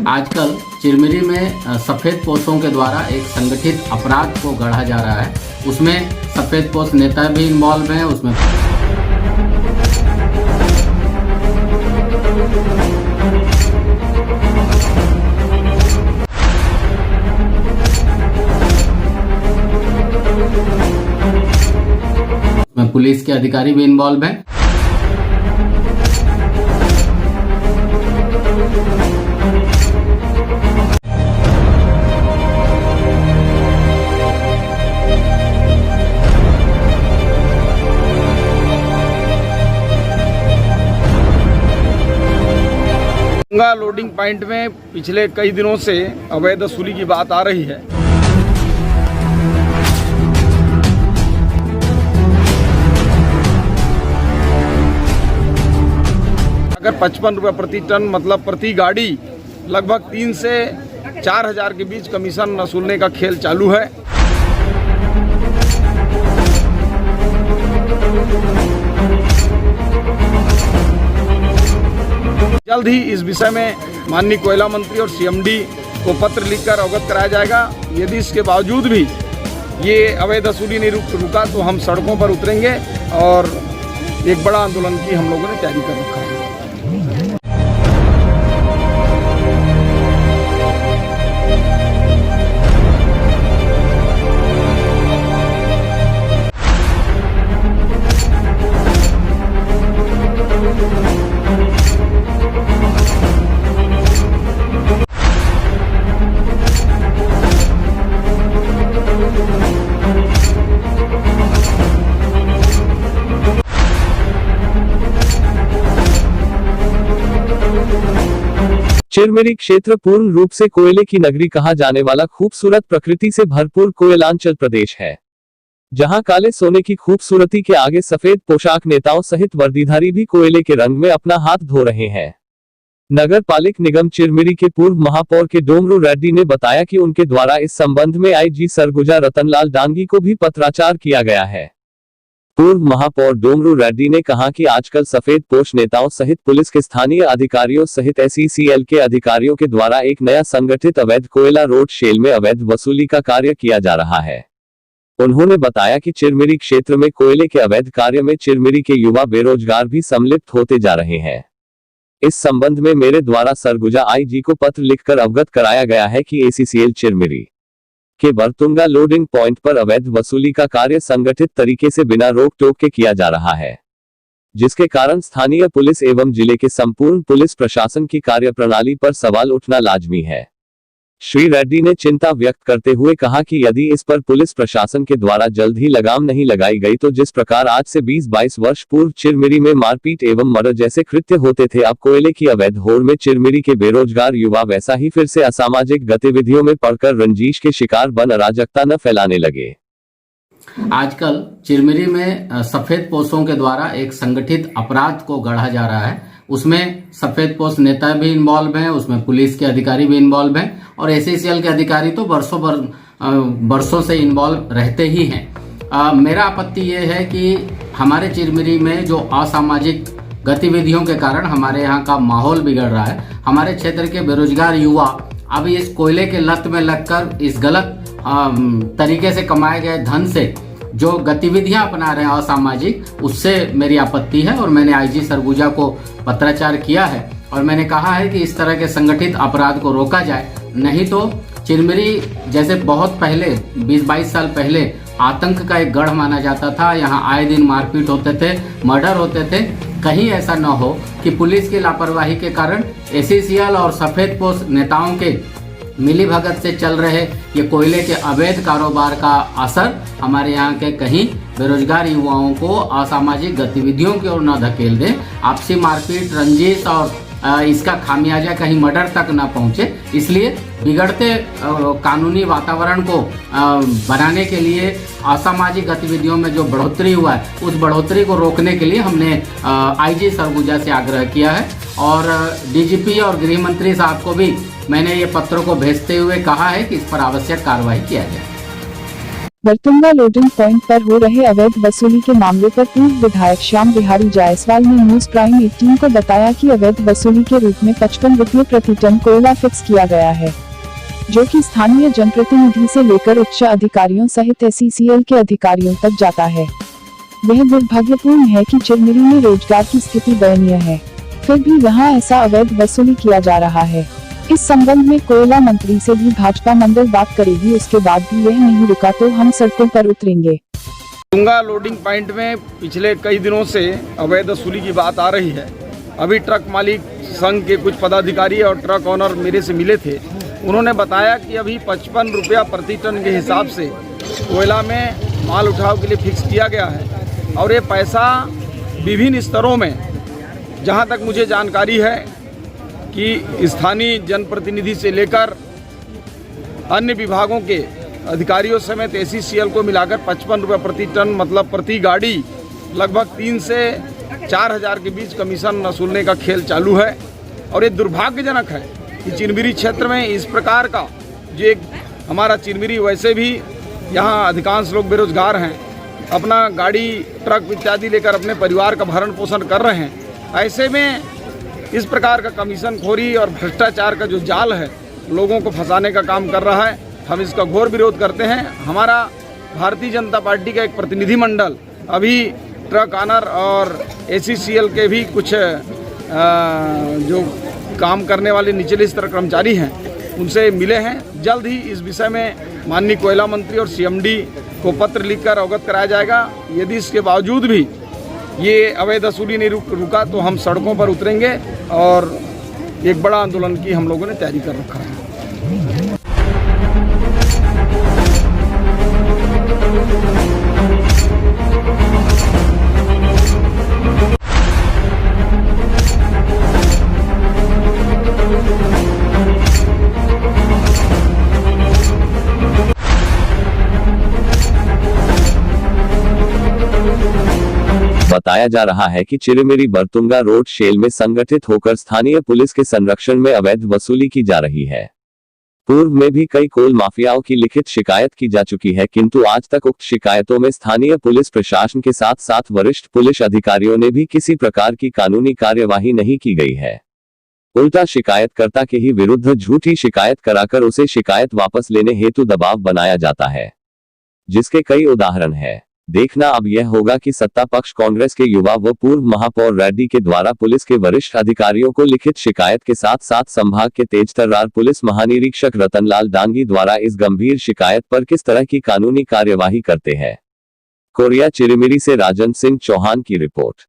आजकल चिरमिरी में सफ़ेद पोशों के द्वारा एक संगठित अपराध को गढ़ा जा रहा है। उसमें सफ़ेद पोश नेता भी इन्वॉल्व हैं। उसमें पुलिस के अधिकारी भी इन्वॉल्व हैं। गंगा लोडिंग पॉइंट में पिछले कई दिनों से अवैध वसूली की बात आ रही है। अगर 55 रुपये प्रति टन मतलब प्रति गाड़ी लगभग 3 से 4 हज़ार के बीच कमीशन वसूलने का खेल चालू है। जल्द ही इस विषय में माननीय कोयला मंत्री और सीएमडी को पत्र लिखकर अवगत कराया जाएगा। यदि इसके बावजूद भी ये अवैध वसूली नहीं रुका तो हम सड़कों पर उतरेंगे और एक बड़ा आंदोलन की हम लोगों ने तैयारी कर रखा है। चिरमिरी क्षेत्र पूर्ण रूप से कोयले की नगरी कहा जाने वाला खूबसूरत प्रकृति से भरपूर कोयलांचल प्रदेश है, जहां काले सोने की खूबसूरती के आगे सफेद पोशाक नेताओं सहित वर्दीधारी भी कोयले के रंग में अपना हाथ धो रहे हैं। नगर पालिक निगम चिरमिरी के पूर्व महापौर के डोमरू रेड्डी ने बताया कि उनके द्वारा इस संबंध में आईजी सरगुजा रतनलाल डांगी को भी पत्राचार किया गया है। पूर्व महापौर डोमरू रेड्डी ने कहा कि आजकल सफेद पोश नेताओं सहित पुलिस के स्थानीय अधिकारियों सहित SECL के अधिकारियों के द्वारा एक नया संगठित अवैध कोयला रोड शेल में अवैध वसूली का कार्य किया जा रहा है। उन्होंने बताया कि चिरमिरी क्षेत्र में कोयले के अवैध कार्य में चिरमिरी के युवा बेरोजगार भी सम्मिलित होते जा रहे हैं। इस संबंध में मेरे द्वारा सरगुजा IG को पत्र लिखकर अवगत कराया गया है कि SECL चिरमिरी के बरतुंगा लोडिंग पॉइंट पर अवैध वसूली का कार्य संगठित तरीके से बिना रोक टोक के किया जा रहा है, जिसके कारण स्थानीय पुलिस एवं जिले के संपूर्ण पुलिस प्रशासन की कार्यप्रणाली पर सवाल उठना लाजमी है। श्री रेड्डी ने चिंता व्यक्त करते हुए कहा कि यदि इस पर पुलिस प्रशासन के द्वारा जल्द ही लगाम नहीं लगाई गई तो जिस प्रकार आज से 20-22 वर्ष पूर्व चिरमिरी में मारपीट एवं मर्डर जैसे कृत्य होते थे, अब कोयले की अवैध होड़ में चिरमिरी के बेरोजगार युवा वैसा ही फिर से असामाजिक गतिविधियों में पड़कर रंजिश के शिकार बन अराजकता न फैलाने लगे। आजकल चिरमिरी में सफेद पोशों के द्वारा एक संगठित अपराध को गढ़ा जा रहा है। उसमें सफेद पोश नेता भी इन्वॉल्व हैं, उसमें पुलिस के अधिकारी भी इन्वॉल्व हैं और SECL के अधिकारी तो बरसों से इन्वॉल्व रहते ही हैं। मेरा आपत्ति ये है कि हमारे चिरमिरी में जो असामाजिक गतिविधियों के कारण हमारे यहाँ का माहौल बिगड़ रहा है। हमारे क्षेत्र के बेरोजगार युवा अब इस कोयले के लत में लगकर इस गलत तरीके से कमाए गए धन से जो गतिविधियां अपना रहे हैं असामाजिक, उससे मेरी आपत्ति है और मैंने IG सरगुजा को पत्राचार किया है और मैंने कहा है कि इस तरह के संगठित अपराध को रोका जाए, नहीं तो चिरमिरी जैसे बहुत पहले 20-22 साल पहले आतंक का एक गढ़ माना जाता था, यहाँ आए दिन मारपीट होते थे, मर्डर होते थे, कहीं ऐसा न हो कि पुलिस की लापरवाही के कारण SECL और सफेद पोश नेताओं के मिलीभगत से चल रहे ये कोयले के अवैध कारोबार का असर हमारे यहाँ के कहीं बेरोजगार युवाओं को असामाजिक गतिविधियों की ओर न धकेल दे, आपसी मारपीट, रंजिश और इसका खामियाजा कहीं मर्डर तक न पहुँचे। इसलिए बिगड़ते कानूनी वातावरण को बनाने के लिए असामाजिक गतिविधियों में जो बढ़ोतरी हुआ है, उस बढ़ोतरी को रोकने के लिए हमने IG सरगुजा से आग्रह किया है और DGP और गृह मंत्री साहब को भी मैंने ये पत्रों को भेजते हुए कहा है कि इस पर आवश्यक कार्रवाई किया जाए। बरतुंगा लोडिंग पॉइंट पर हो रहे अवैध वसूली के मामले पर पूर्व विधायक श्याम बिहारी जायसवाल ने न्यूज प्राइम 18 को बताया कि अवैध वसूली के रूप में 55 रुपये प्रति टन कोयला फिक्स किया गया है, जो कि स्थानीय जनप्रतिनिधि से लेकर उच्च अधिकारियों सहित SECL के अधिकारियों तक जाता है। वह दुर्भाग्यपूर्ण है कि चिरमिरी में रोजगार की स्थिति दयनीय है, फिर भी यहाँ ऐसा अवैध वसूली किया जा रहा है। इस संबंध में कोयला मंत्री से भी भाजपा मंडल बात करेगी, उसके बाद भी यह नहीं रुका तो हम सड़कों पर उतरेंगे। बरतुंगा लोडिंग पॉइंट में पिछले कई दिनों से अवैध वसूली की बात आ रही है। अभी ट्रक मालिक संघ के कुछ पदाधिकारी और ट्रक ऑनर मेरे से मिले थे। उन्होंने बताया कि अभी 55 रुपया प्रति टन के हिसाब से कोयला में माल उठाव के लिए फिक्स किया गया है और ये पैसा विभिन्न स्तरों में, जहां तक मुझे जानकारी है कि स्थानीय जनप्रतिनिधि से लेकर अन्य विभागों के अधिकारियों समेत SECL को मिलाकर 55 रुपये प्रति टन, मतलब प्रति गाड़ी लगभग 3 से 4 हज़ार के बीच कमीशन वसूलने का खेल चालू है। और ये दुर्भाग्यजनक है कि चिरमिरी क्षेत्र में इस प्रकार का, जो एक हमारा चिरमिरी वैसे भी यहाँ अधिकांश लोग बेरोजगार हैं, अपना गाड़ी ट्रक इत्यादि लेकर अपने परिवार का भरण पोषण कर रहे हैं, ऐसे में इस प्रकार का कमीशन खोरी और भ्रष्टाचार का जो जाल है लोगों को फंसाने का काम कर रहा है। हम इसका घोर विरोध करते हैं। हमारा भारतीय जनता पार्टी का एक प्रतिनिधि मंडल अभी ट्रक ऑनर और SECL के भी कुछ जो काम करने वाले निचले स्तर कर्मचारी हैं उनसे मिले हैं। जल्द ही इस विषय में माननीय कोयला मंत्री और CMD को पत्र लिखकर अवगत कराया जाएगा। यदि इसके बावजूद भी ये अवैध वसूली नहीं रुका तो हम सड़कों पर उतरेंगे और एक बड़ा आंदोलन की हम लोगों ने तैयारी कर रखा है। बताया जा रहा है कि चिरमिरी बरतुंगा रोड शेल में संगठित होकर स्थानीय पुलिस के संरक्षण में अवैध वसूली की जा रही है। पूर्व में भी कई कोल माफियाओं की लिखित शिकायत की जा चुकी है, किंतु आज तक उक्त शिकायतों में स्थानीय पुलिस प्रशासन के साथ साथ वरिष्ठ पुलिस अधिकारियों ने भी किसी प्रकार की कानूनी कार्यवाही नहीं की गई है। उल्टा शिकायतकर्ता के ही विरुद्ध झूठी शिकायत कराकर उसे शिकायत वापस लेने हेतु दबाव बनाया जाता है, जिसके कई उदाहरण है। देखना अब यह होगा कि सत्ता पक्ष कांग्रेस के युवा व पूर्व महापौर रेड्डी के द्वारा पुलिस के वरिष्ठ अधिकारियों को लिखित शिकायत के साथ साथ संभाग के तेजतर्रार पुलिस महानिरीक्षक रतनलाल डांगी द्वारा इस गंभीर शिकायत पर किस तरह की कानूनी कार्यवाही करते हैं। कोरिया चिरमिरी से राजन सिंह चौहान की रिपोर्ट।